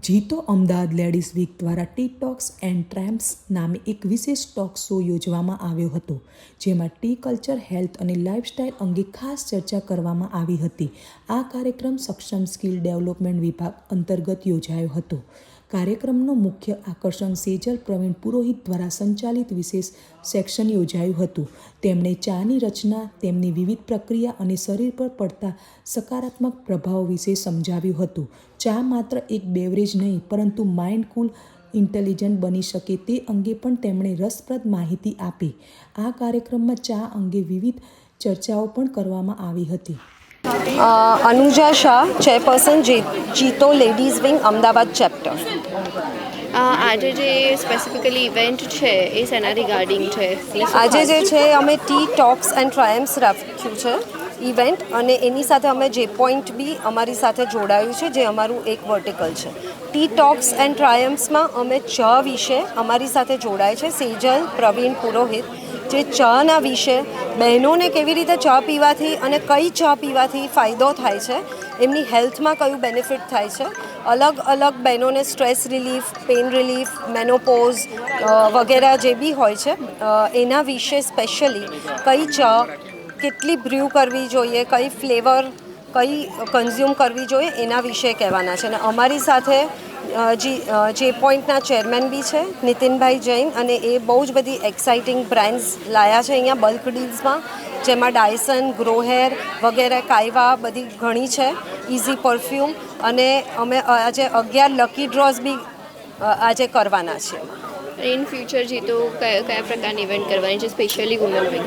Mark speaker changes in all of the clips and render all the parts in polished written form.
Speaker 1: જીતો Ahmedabad ladies week દ્વારા T talks and ટ્રેમ્પ્સ નામે એક વિશેષ ટોક શો યોજવામાં આવ્યો હતો, જેમાં ટી કલ્ચર, હેલ્થ અને લાઇફસ્ટાઇલ અંગે ખાસ ચર્ચા કરવામાં આવી હતી. આ કાર્યક્રમ સક્ષમ સ્કિલ ડેવલપમેન્ટ વિભાગ અંતર્ગત યોજાયો હતો. કાર્યક્રમનો મુખ્ય આકર્ષણ સેજલ પ્રવીણ પુરોહિત દ્વારા સંચાલિત વિશેષ સેક્શન યોજાયું હતું. તેમણે ચાની રચના, તેમની વિવિધ પ્રક્રિયા અને શરીર પર પડતા સકારાત્મક પ્રભાવ વિશે સમજાવ્યું હતું. ચા માત્ર એક બેવરેજ નહીં, પરંતુ માઇન્ડ કૂલ, ઇન્ટેલિજન્ટ બની શકે તે અંગે પણ તેમણે રસપ્રદ માહિતી આપી. આ કાર્યક્રમમાં ચા અંગે વિવિધ ચર્ચાઓ પણ કરવામાં આવી હતી.
Speaker 2: अनुजा शाह, चेयरपर्सन जीतो लेडीज़ विंग अमदावाद चैप्टर.
Speaker 3: આજે જે સ્પેસિફિકલી ઇવેન્ટ છે એ શેના રિગાર્ડિંગ છે?
Speaker 2: આજે જે છે અમે ટી ટોક્સ એન્ડ ટ્રાયમ્સ રાખ્યું છે ઇવેન્ટ, અને એની સાથે અમે જે પોઈન્ટ બી અમારી સાથે જોડાયું છે, જે અમારું એક વર્ટિકલ છે. ટી ટોક્સ એન્ડ ટ્રાયમ્સમાં અમે ચા વિશે અમારી સાથે જોડાય છે સેજલ પ્રવીણ પુરોહિત, જે ચાના વિશે બહેનોને કેવી રીતે ચા પીવાથી અને કઈ ચા પીવાથી ફાયદો થાય છે, એમની હેલ્થમાં કયું બેનિફિટ થાય છે, અલગ અલગ બહેનોને stress relief, pain relief, menopause વગેરે જે બી હોય છે એના વિશે સ્પેશિયલી કઈ ચા કેટલી બ્ર્યુ કરવી જોઈએ, કઈ ફ્લેવર કઈ કન્ઝ્યુમ કરવી જોઈએ, એના વિશે કહેવાના છે. અને અમારી સાથે જે પોઈન્ટના ચેરમેન બી છે નીતિનભાઈ જૈન, અને એ બહુ જ બધી એક્સાઇટિંગ બ્રાન્ડ્સ લાયા છે અહીંયા બલ્ક ડીલ્સમાં, જેમાં ડાયસન, ગ્રોહેર વગેરે, કાયવા બધી ઘણી છે, ઇઝી પરફ્યુમ, અને અમે આજે 11 લકી ડ્રોઝ બી આજે કરવાના છીએ.
Speaker 3: ઇન ફ્યુચર જીતો કયા પ્રકારની ઇવેન્ટ કરવાની છે, specially woman wing?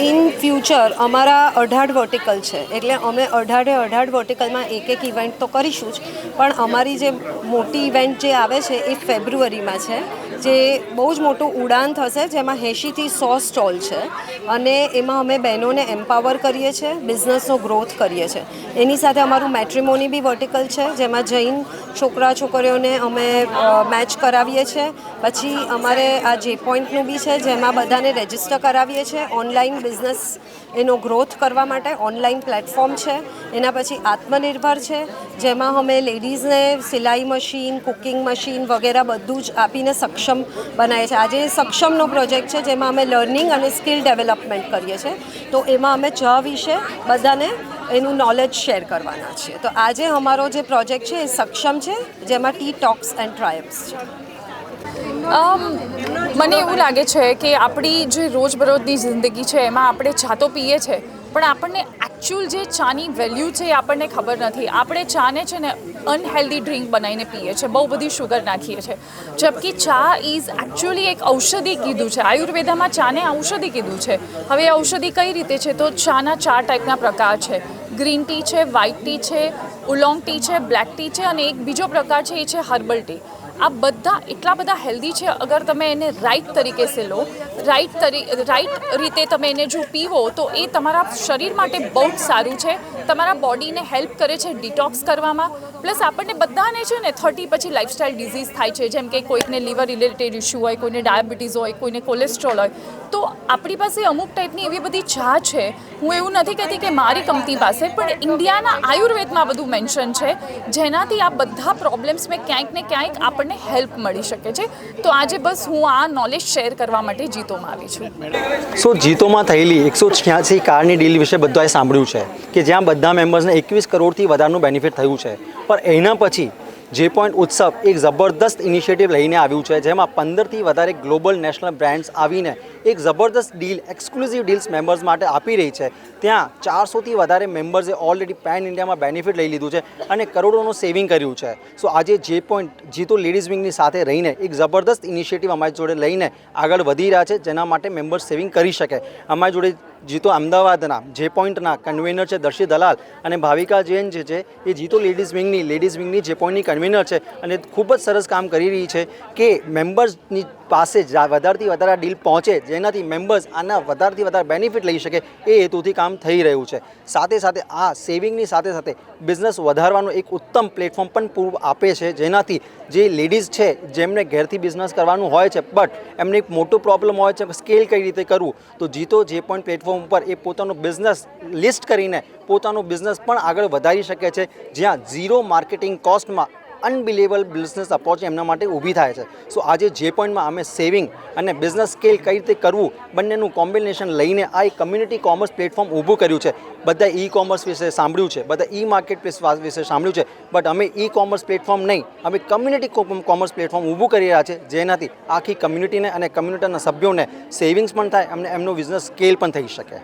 Speaker 2: In future અમારા 18 વર્ટિકલ છે, એટલે અમે 18 વર્ટિકલમાં એક ઇવેન્ટ તો કરીશું જ, પણ અમારી જે મોટી ઇવેન્ટ જે આવે છે એ ફેબ્રુઆરીમાં છે, જે બહુ જ મોટું ઉડાન થશે, જેમાં 80થી 100 સ્ટોલ છે, અને એમાં અમે બહેનોને એમ્પાવર કરીએ છીએ, બિઝનેસનો ગ્રોથ કરીએ છીએ. એની સાથે અમારું મેટ્રિમોની બી વર્ટિકલ છે, જેમાં જૈન છોકરા છોકરીઓને અમે મેચ કરાવીએ છીએ. પછી અમારે આ જે પોઈન્ટનું બી છે, જેમાં બધાને રજિસ્ટર કરાવીએ છીએ ઓનલાઈન બિઝનેસ એનો ગ્રોથ કરવા માટે. ઓનલાઈન પ્લેટફોર્મ છે. એના પછી આત્મનિર્ભર છે, જેમાં અમે લેડીઝને સિલાઈ મશીન, કુકિંગ મશીન વગેરે બધું જ આપીને સક્ષમ બનાવીએ છીએ. આજે સક્ષમનો પ્રોજેક્ટ છે, જેમાં અમે લર્નિંગ અને સ્કિલ ડેવલપમેન્ટ કરીએ છીએ. તો એમાં અમે ચા વિશે બધાને એનું નોલેજ શેર કરવાના છીએ. તો આજે અમારો જે પ્રોજેક્ટ છે એ સક્ષમ છે, જેમાં ટી ટોક્સ એન્ડ ટ્રાયમ્સ છે.
Speaker 4: મને એવું લાગે છે કે આપણી જે રોજબરોજની જિંદગી છે એમાં આપણે ચા તો પીએ છીએ, પણ આપણને એકચ્યુઅલ જે ચાની વેલ્યુ છે એ આપણને ખબર નથી. આપણે ચાને છે ને અનહેલ્ધી ડ્રિંક બનાવીને પીએ છીએ, બહુ બધી શુગર નાખીએ છીએ, જબકી ચા ઇઝ એકચ્યુઅલી એક ઔષધિ કીધું છે. આયુર્વેદામાં ચાને ઔષધિ કીધું છે. હવે એ ઔષધિ કઈ રીતે છે? તો ચાના 4 ટાઈપના પ્રકાર છે. ગ્રીન ટી છે, વ્હાઇટ ટી છે, ઉલોંગ ટી છે, બ્લેક ટી છે, અને એક બીજો પ્રકાર છે એ છે હર્બલ ટી. આ બધા એટલા બધા હેલ્ધી છે. અગર તમે એને રાઈટ તરીકે સે લો, રાઈટ રીતે તમે એને જો પીવો તો એ તમારા શરીર માટે બહુ જ સારું છે. તમારા બોડીને હેલ્પ કરે છે ડિટોક્સ કરવામાં. પ્લસ આપણને બધાને છે ને 30 પછી લાઇફસ્ટાઇલ ડિઝીઝ થાય છે, જેમ કે કોઈકને લીવર રિલેટેડ ઇશ્યુ હોય, કોઈને ડાયાબિટીસ હોય, કોઈને કોલેસ્ટ્રોલ હોય. તો આપણી પાસે અમુક ટાઈપની એવી બધી ચા છે. હું એવું નથી કહેતી કે મારી કંપની પાસે, પણ ઇન્ડિયાના આયુર્વેદમાં બધું મેન્શન છે, જેનાથી આ બધા પ્રોબ્લેમ્સમાં ક્યાંક ને ક્યાંક આપણને હેલ્પ મળી શકે છે. તો આજે બસ હું આ નોલેજ શેર કરવા માટે જીતોમાં આવી છું.
Speaker 5: સો જીતોમાં થયેલી 186 કારની ડીલ વિશે બધાએ સાંભળ્યું છે કે જ્યાં બધા મેમ્બર્સને 21 કરોડથી વધારનું બેનિફિટ થયું છે. પણ એના પછી જે પોઈન્ટ ઉત્સવ એક જબરદસ્ત ઇનિશિયેટિવ લઈને આવ્યું છે, જેમાં 15થી વધારે ગ્લોબલ નેશનલ બ્રાન્ડ્સ આવીને એક જબરદસ્ત ડીલ, એક્સક્લુઝિવ ડીલ્સ મેમ્બર્સ માટે આપી રહી છે. ત્યાં 400થી વધારે મેમ્બર્સે ઓલરેડી પેન ઇન્ડિયામાં બેનિફિટ લઈ લીધું છે અને કરોડોનું સેવિંગ કર્યું છે. સો આજે જે પોઈન્ટ જીતો લેડીઝ વિંગની સાથે રહીને એક જબરદસ્ત ઇનિશિયેટિવ અમારી જોડે લઈને આગળ વધી રહ્યા છે, જેના માટે મેમ્બર્સ સેવિંગ કરી શકે. અમારી જોડે જીતો અમદાવાદના જે પોઈન્ટના કન્વીનર છે દર્શી દલાલ, અને ભાવિકા જૈન જે છે એ જીતો લેડીઝ વિંગની જે પોઈન્ટની કન્વીનર છે, અને ખૂબ જ સરસ કામ કરી રહી છે કે મેમ્બર્સની પાસે વધારેથી વધારે ડીલ પહોંચે, જેનાથી મેમ્બર્સ આના વધારેથી વધારે બેનિફિટ લઈ શકે, એ હેતુથી કામ થઈ રહ્યું છે. સાથે સાથે આ સેવિંગની સાથે સાથે બિઝનેસ વધારવાનું એક ઉત્તમ પ્લેટફોર્મ પણ પૂરું આપે છે, જેનાથી જે લેડીઝ છે જેમને ઘેરથી બિઝનેસ કરવાનું હોય છે, બટ એમને એક મોટો પ્રોબ્લેમ હોય છે સ્કેલ કઈ રીતે કરવું, તો જીતો જે પણ પ્લેટફોર્મ ઉપર એ પોતાનો બિઝનેસ લિસ્ટ કરીને પોતાનો બિઝનેસ પણ આગળ વધારી શકે છે, જ્યાં ઝીરો માર્કેટિંગ કોસ્ટમાં અનબિલિવેબલ બિઝનેસ ઓપોર્ચ્યુનિટી એમના માટે ઊભી થાય છે. સો આજે જે પોઈન્ટમાં અમે સેવિંગ અને બિઝનેસ સ્કેલ કઈ રીતે કરવું બંનેનું કોમ્બિનેશન લઈને આ એક કમ્યુનિટી કોમર્સ પ્લેટફોર્મ ઊભું કર્યું છે. બધા ઈ કોમર્સ વિશે સાંભળ્યું છે, બધા ઈ માર્કેટ પ્લેસ વિશે સાંભળ્યું છે, બટ અમે ઈ કોમર્સ પ્લેટફોર્મ નહીં, અમે કમ્યુનિટી કોમર્સ પ્લેટફોર્મ ઊભું કરી રહ્યા છે, જેનાથી આખી કમ્યુનિટીને અને કમ્યુનિટીના સભ્યોને સેવિંગ્સ પણ થાય અને એમનો બિઝનેસ સ્કેલ પણ થઈ શકે.